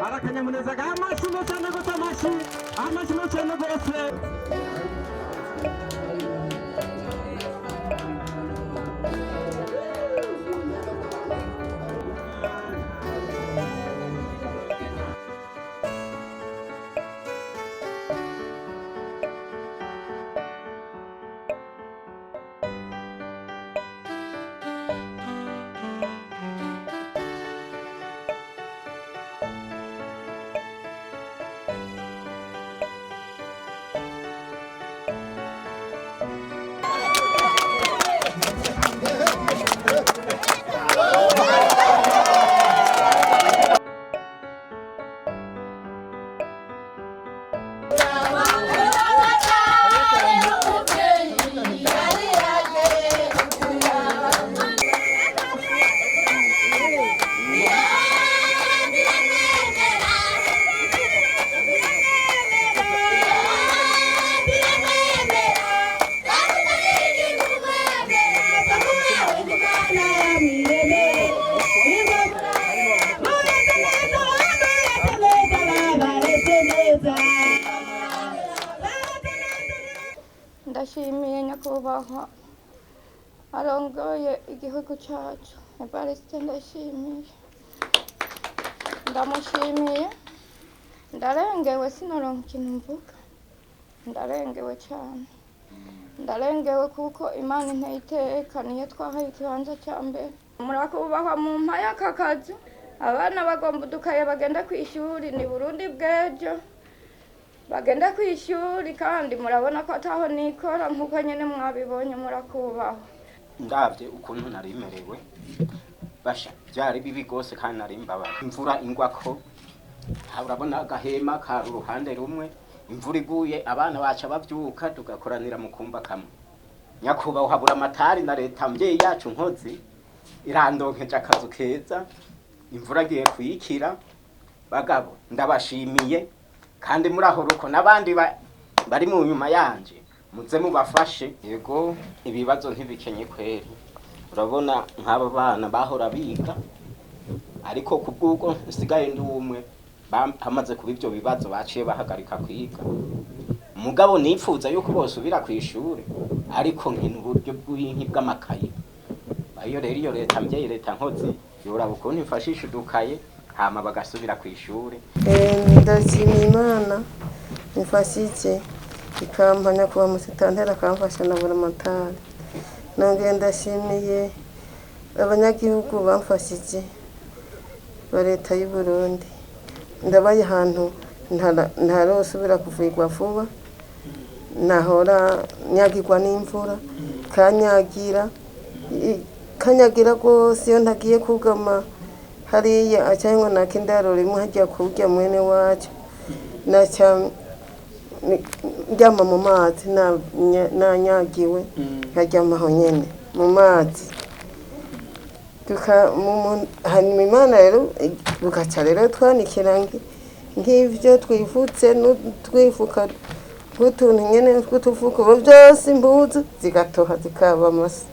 Arakanyamuneza amashimo cyane gute amashimo cyane gose. Ndashimiye nyakubahwa arongoye igihugu cyacu Evariste, ndashimiye, ndamushimiye, ndarengewe sinoronka ikintu mvuga, ndarengewe cyane, ndarengewe kuko Imana inteye iteka niyo twahaye ikibanza cya mbere. Murakubahwa mu mpaya aka kazi, abana bagomba udukaye bagenda ku ishuri, ni Burundi bw'ejo bagenda ku ishuri, kandi murabona ko ataho nikora nk'uko nyine mwabibonye. Murakubahwa, ndabye ukuntu narimerewe basha byari bibi gose, kandi nari mbaba imvura ingwa ko urabona agahema ka uruhande rumwe, imvura iguye abana baca bavyuka tugakoranira mu kumba kamwe. Nyakubahwa habura amatari na leta mbyeyi yacu nkozi irandonkeje akazu keza, imvura agiye kuyikira. Bagabo ndabashimiye, kandi murahoruko n'abandi bari mu nyuma yanje muze mubafashe. Yego ibibazo ntibikenye kweri, urabona nk'aba bana bahora biga, ariko kubwuko nsigaye ndi umwe hamaze kuba ivyo bibazo baciye bahagarika kwiga. Mugabo nipfuza yuko bosubira ku ishuri, ariko nkina uburyo bw'inki bw'amakaye. Ayo rero iyo leta mbyeyi leta nkozi yoraba ukuntu ifashisha udukaye hama bagasubira ku ishuri. Ndashimiye Imana imfashije ikampanya kuba musitantera akamfasha na buramatari. Nongeye ndashimiye abanyagihugu bamfashije ba leta y'u Burundi. ndabaye ahantu ntarosubira kuvigwa vuba, nahora nyagirwa n'imvura kanyagira rwose iyo ntagiye kugama hariya acyangwa nakindaro rimwe hajya kurya mwene wacu naca njyama mu mazi nanyagiwe nkajyama aho nyene mu mazi hanyuma Imana rero bugaca rero twanikira nk'ivyo twifutse n'utwifuka tw'utuntu nyene tw'utufuko byose impuzu zigatoha zikaba amasa